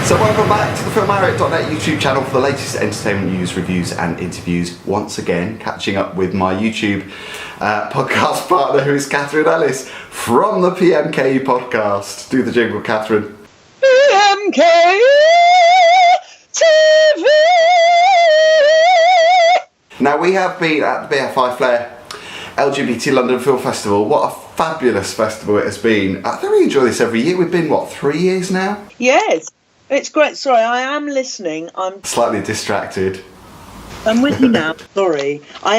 So welcome back to the filmariot.net YouTube channel for the latest entertainment news, reviews and interviews. Once again, catching up with my YouTube podcast partner, who is Katherine Ellis from the PMK podcast. Do the jingle, Katherine. PMK TV! Now, we have been at the BFI Flare LGBT London Film Festival. What a fabulous festival it has been. I think we enjoy this every year. We've been, 3 years now? Yes. It's great. Sorry, I am listening. I'm slightly distracted. I'm with you now. Sorry. I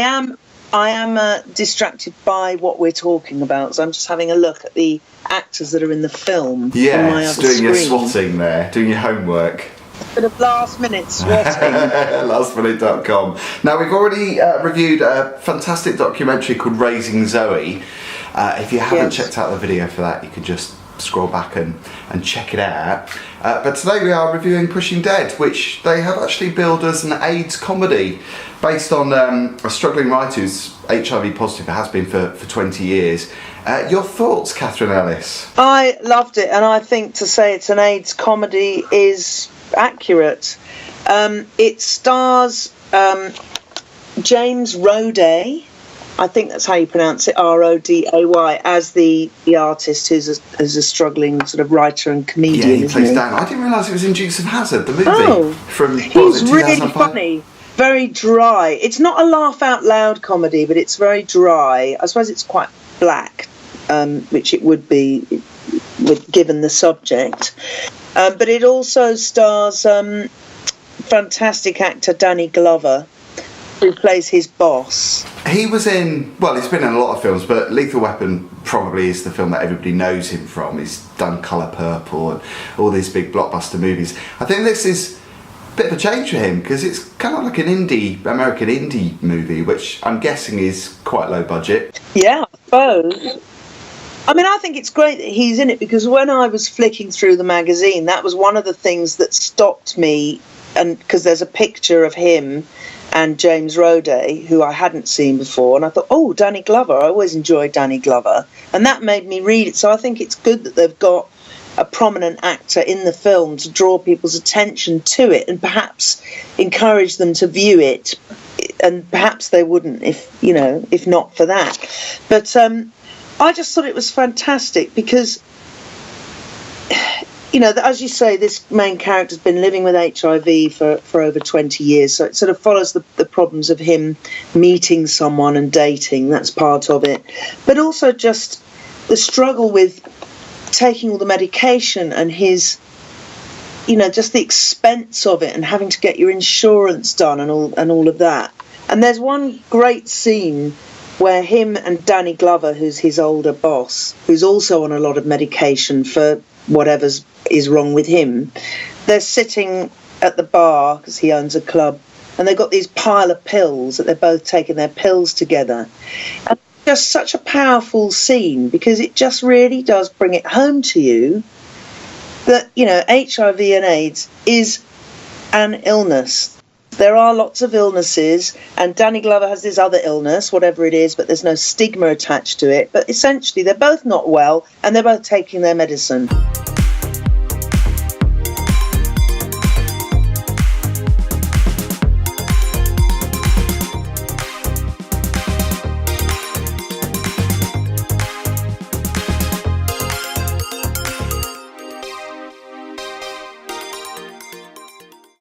am distracted by what we're talking about. So I'm just having a look at the actors that are in the film. Yes, doing your swatting there, doing your homework. Bit of last-minute swatting. Lastminute.com. Now, we've already reviewed a fantastic documentary called Raising Zoe. If you haven't checked out the video for that, you could just scroll back and check it out. But today we are reviewing Pushing Dead, which they have actually billed as an AIDS comedy based on a struggling writer who's HIV positive, has been for 20 years. Your thoughts, Katherine Ellis? I loved it, and I think to say it's an AIDS comedy is accurate. It stars James Roday, I think that's how you pronounce it, Roday, as the artist who's a struggling sort of writer and comedian. Yeah, he plays Dan. I didn't realise it was in Dukes of Hazzard, the movie. He's really funny, very dry. It's not a laugh out loud comedy, but it's very dry. I suppose it's quite black, which it would be given the subject. But it also stars fantastic actor Danny Glover, who plays his boss. He was in, he's been in a lot of films, but Lethal Weapon probably is the film that everybody knows him from. He's done Colour Purple and all these big blockbuster movies. I think this is a bit of a change for him, because it's kind of like an American indie movie, which I'm guessing is quite low budget. Yeah, I suppose. I mean, I think it's great that he's in it, because when I was flicking through the magazine, that was one of the things that stopped me, and because there's a picture of him and James Roday, who I hadn't seen before, and I thought, oh, Danny Glover, I always enjoyed Danny Glover, and that made me read it. So I think it's good that they've got a prominent actor in the film to draw people's attention to it and perhaps encourage them to view it, and perhaps they wouldn't if not for that. But I just thought it was fantastic because, as you say, this main character's been living with HIV for over 20 years, so it sort of follows the problems of him meeting someone and dating. That's part of it. But also just the struggle with taking all the medication and his, just the expense of it and having to get your insurance done and all of that. And there's one great scene where him and Danny Glover, who's his older boss, who's also on a lot of medication for whatever is wrong with him, they're sitting at the bar, because he owns a club, and they've got these pile of pills that they're both taking their pills together. And just such a powerful scene, because it just really does bring it home to you that, HIV and AIDS is an illness. There are lots of illnesses, and Danny Glover has this other illness, whatever it is, but there's no stigma attached to it. But essentially, they're both not well, and they're both taking their medicine.